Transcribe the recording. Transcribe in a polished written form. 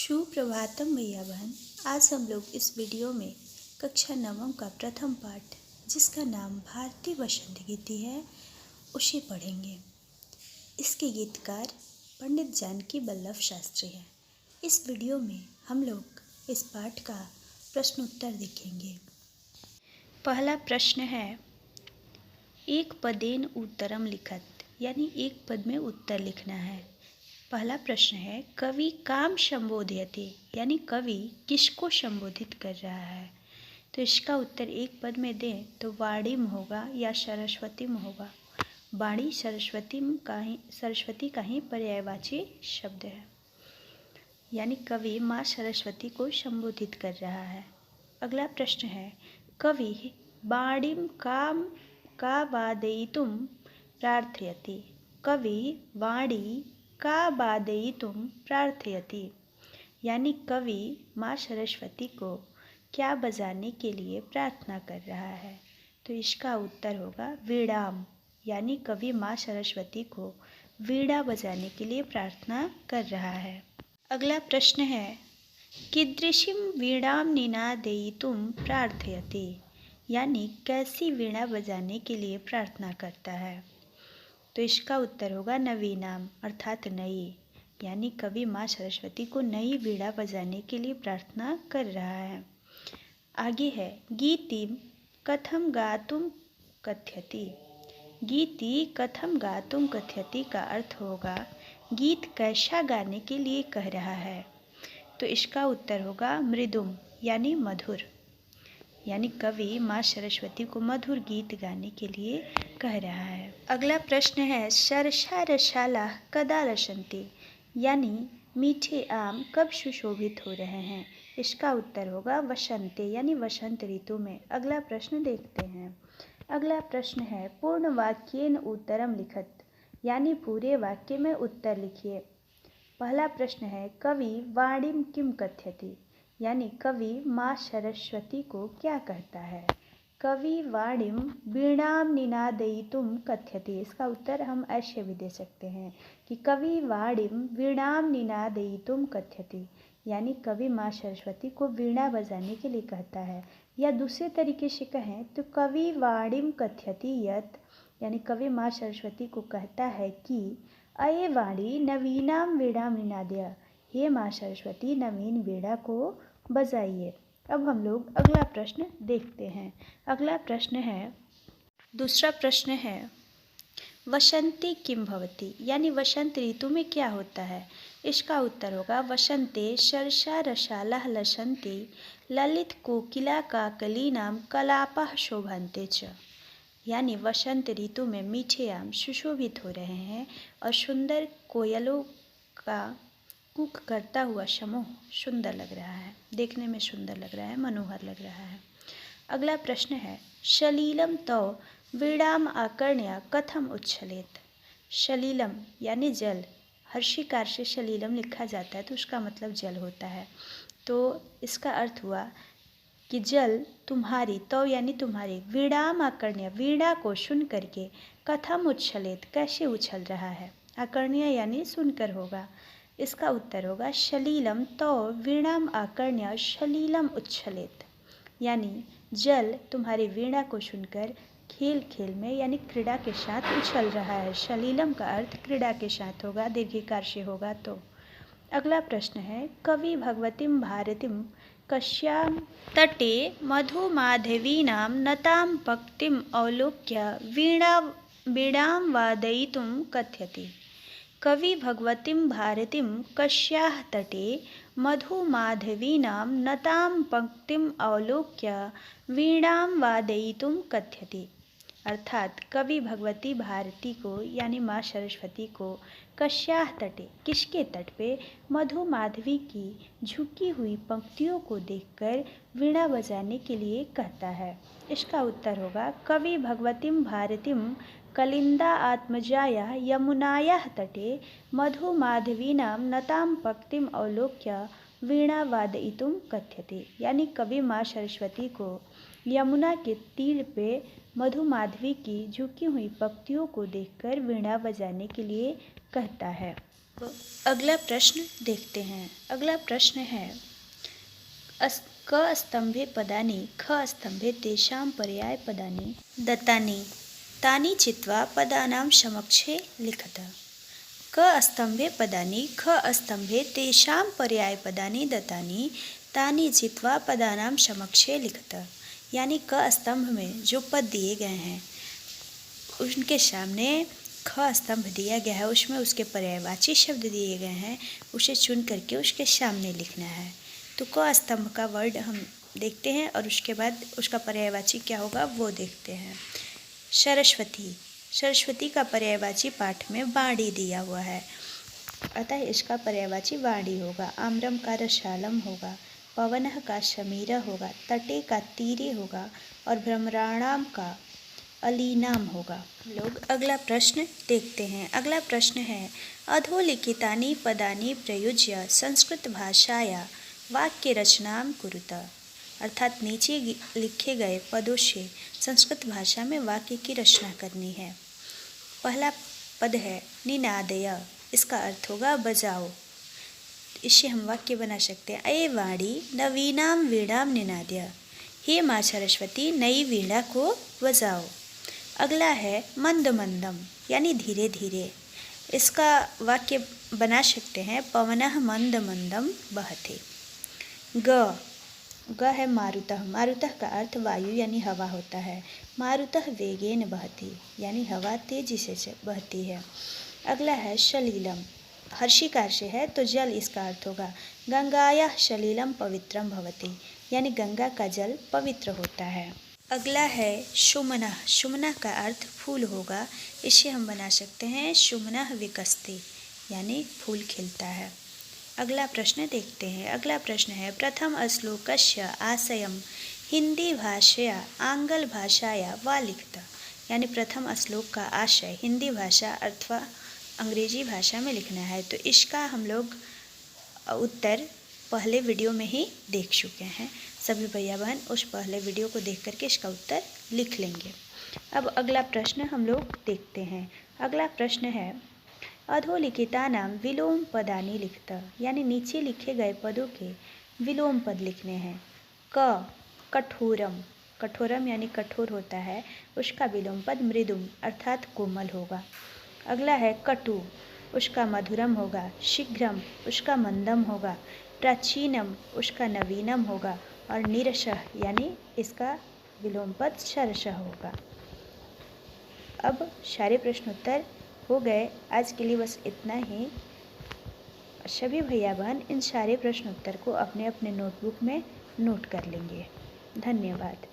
सुप्रभातम भैया बहन। आज हम लोग इस वीडियो में कक्षा नवम का प्रथम पाठ, जिसका नाम भारतीय वसंत गीति है, उसे पढ़ेंगे। इसके गीतकार पंडित जानकी वल्लभ शास्त्री हैं। इस वीडियो में हम लोग इस पाठ का प्रश्नोत्तर देखेंगे। पहला प्रश्न है, एक पदेन उत्तरम लिखत, यानी एक पद में उत्तर लिखना है। पहला प्रश्न है, कवि काम संबोधयते, यानी कवि किसको संबोधित कर रहा है। तो इसका उत्तर एक पद में दें तो वाणीम होगा या सरस्वतीम होगा। वाणी सरस्वती का ही पर्यायवाची शब्द है, यानी कवि माँ सरस्वती को संबोधित कर रहा है। अगला प्रश्न है, कवि वाणीम काम का वादयितुम प्रार्थयति। कवि वाणी का वादयितुम प्रार्थयति, यानी कवि माँ सरस्वती को क्या बजाने के लिए प्रार्थना कर रहा है। तो इसका उत्तर होगा वीणाम, यानी कवि माँ सरस्वती को वीणा बजाने के लिए प्रार्थना कर रहा है। अगला प्रश्न है, कीदृशीं वीणाम निनादयितुम प्रार्थयति, यानी कैसी वीणा बजाने के लिए प्रार्थना करता है। तो इसका उत्तर होगा नवीनाम, अर्थात नई, यानी कवि माँ सरस्वती को नई वीणा बजाने के लिए प्रार्थना कर रहा है। आगे है, गीतिम कथम गातुम कथयति। गीति कथम गातुम कथयति का अर्थ होगा गीत कैसा गाने के लिए कह रहा है। तो इसका उत्तर होगा मृदुम, यानी मधुर, यानी कवि माँ सरस्वती को मधुर गीत गाने के लिए कह रहा है। अगला प्रश्न है, सरसा रसाला कदा रसन्ति, यानी मीठे आम कब सुशोभित हो रहे हैं। इसका उत्तर होगा वसंते, यानी वसंत ऋतु में। अगला प्रश्न देखते हैं। अगला प्रश्न है, पूर्ण वाक्येन उत्तरम लिखत, यानी पूरे वाक्य में उत्तर लिखिए। पहला प्रश्न है, कवि वाणीम किम कथयति, यानी कवि माँ सरस्वती को क्या कहता है। कवि वाणीम वीणाम निनादयितुम कथयति। इसका उत्तर हम ऐसे भी दे सकते हैं कि कवि वाणीम वीणाम निनादयितुम कथयति, यानी कवि माँ सरस्वती को वीणा बजाने के लिए कहता है। या दूसरे तरीके से कहें तो कवि वाणीम कथयति यत्, यानी कवि माँ सरस्वती को कहता है कि अये वाणी नवीनाम वीणाम निनादय, हे माँ सरस्वती नवीन वीणा को बजाइए। अब हम लोग अगला प्रश्न देखते हैं। अगला प्रश्न है, दूसरा प्रश्न है, वसंते किम भवति, यानी वसंत ऋतु में क्या होता है। इसका उत्तर होगा वसंते सरसा रसाला लसन्ति ललित कोकिला काकलीनाम कलापः शोभन्ते च, यानी वसंत ऋतु में मीठे आम सुशोभित हो रहे हैं और सुंदर कोयलों का कूक करता हुआ समूह सुंदर लग रहा है, देखने में सुंदर लग रहा है, मनोहर लग रहा है। अगला प्रश्न है, शलीलम तो वीणाम आकर्ण्य कथम उच्छलेत। शलीलम यानी जल, हर्षिकार से शलीलम लिखा जाता है तो उसका मतलब जल होता है। तो इसका अर्थ हुआ कि जल तुम्हारी, तो यानी तुम्हारी, वीणाम आकर्ण्य वीणा को सुन करके, कथम उच्छलेत कैसे उछल रहा है, आकर्ण्य यानी सुनकर होगा। इसका उत्तर होगा शलीलम तो वीणाम आकर्ण्य शलीलम उच्छलेत, यानी जल तुम्हारी वीणा को सुनकर खेल खेल में, यानी क्रीड़ा के साथ उछल रहा है। शलीलम का अर्थ क्रीड़ा के साथ होगा, दीर्घिकार से होगा। तो अगला प्रश्न है, कवि भगवतीम भारतीम कस्याम तटे मधुमाधवीनाम नताम पक्तिम अवलोक्य वीणाम वादयितुम कथयति। कवि भगवतीम भारतीम कस्याः तटे मधुमाधवीनाम नताम पंक्तिम अवलोक्य वीणाम वादयितुम कथयति। अर्थात कवि भगवती भारती को, यानी माँ सरस्वती को, कस्याः तटे किसके तट पे, मधु माधवी की झुकी हुई पंक्तियों को देखकर वीणा बजाने के लिए कहता है। इसका उत्तर होगा कवि भगवतीम भारतीम कलिंदा आत्मजाया यमुनायाः तटे मधुमाधवीनाम नताम पक्तिम अवलोक्य वीणा वादयितुम कथयति, यानी कवि माँ सरस्वती को यमुना के तीर पे मधुमाधवी की झुकी हुई पंक्तियों को देखकर वीणा बजाने के लिए कहता है। अगला प्रश्न देखते हैं। अगला प्रश्न है क स्तंभे पदानि ख स्तंभे तेषां पर्यायपदानि दत्तानि तानि चित्वा पदानां समक्षे लिखत। क स्तंभे पदानि ख स्तंभे तेषां पर्यायपदानि दत्तानि तानि चित्वा पदानां समक्षे लिखत। यानी क स्तंभ में जो पद दिए गए हैं उनके सामने ख स्तंभ दिया गया है, उसमें उसके पर्यायवाची शब्द दिए गए हैं, उसे चुन करके उसके सामने लिखना है। तो क स्तंभ का वर्ड हम देखते हैं और उसके बाद उसका पर्यायवाची क्या होगा वो देखते हैं। सरस्वती, सरस्वती का पर्यायवाची पाठ में वाणी दिया हुआ है, अतः इसका पर्यायवाची वाणी होगा। आम्रम का रसालम होगा, पवनः का समीरः होगा, तटे का तीरे होगा और भ्रमराणाम का अलीनाम होगा। लोग अगला प्रश्न देखते हैं। अगला प्रश्न है अधोलिखितानि पदानि प्रयुज्य संस्कृत भाषाया वाक्य रचनां कुरुत। अर्थात नीचे लिखे गए पदों से संस्कृत भाषा में वाक्य की रचना करनी है। पहला पद है निनादय, इसका अर्थ होगा बजाओ। इससे हम वाक्य बना सकते हैं। अये वाणी नवीनाम वीणाम निनाद्य, हे माँ सरस्वती नई वीणा को बजाओ। अगला है मंद मंदम, यानी धीरे धीरे। इसका वाक्य बना सकते हैं पवनः मंद मंदम बहते। ग है मारुतः, मारुतः का अर्थ वायु यानी हवा होता है। मारुतः वेगेन बहती, यानी हवा तेजी से बहती है। अगला है शलीलम, हर्षिकार से है तो जल इसका अर्थ होगा। गंगायाः सलीलम पवित्रम भवति, यानी गंगा का जल पवित्र होता है। अगला है सुमनः, सुमनः का अर्थ फूल होगा। इसे हम बना सकते हैं सुमनः विकसति, यानी फूल खिलता है। अगला प्रश्न देखते हैं। अगला प्रश्न है प्रथम श्लोकस्य आशयम हिंदी भाषया आंग्ल भाषाया वा लिखत। यानी प्रथम श्लोक का आशय हिंदी भाषा अथवा अंग्रेजी भाषा में लिखना है। तो इसका हम लोग उत्तर पहले वीडियो में ही देख चुके हैं। सभी भैया बहन उस पहले वीडियो को देख करके इसका उत्तर लिख लेंगे। अब अगला प्रश्न हम लोग देखते हैं। अगला प्रश्न है अधोलिखितानां विलोम पदानि लिखत। यानी नीचे लिखे गए पदों के विलोम पद लिखने हैं। कठोरम, कठोरम यानी कठोर होता है, उसका विलोम पद मृदुम अर्थात कोमल होगा। अगला है कटु, उसका मधुरम होगा। शीघ्रम, उसका मंदम होगा। प्राचीनम, उसका नवीनम होगा। और निरशः यानी इसका विलोम पद सरसः होगा। अब सारे प्रश्नोत्तर हो गए। आज के लिए बस इतना ही। सभी भैया बहन इन सारे प्रश्नोत्तर को अपने अपने नोटबुक में नोट कर लेंगे। धन्यवाद।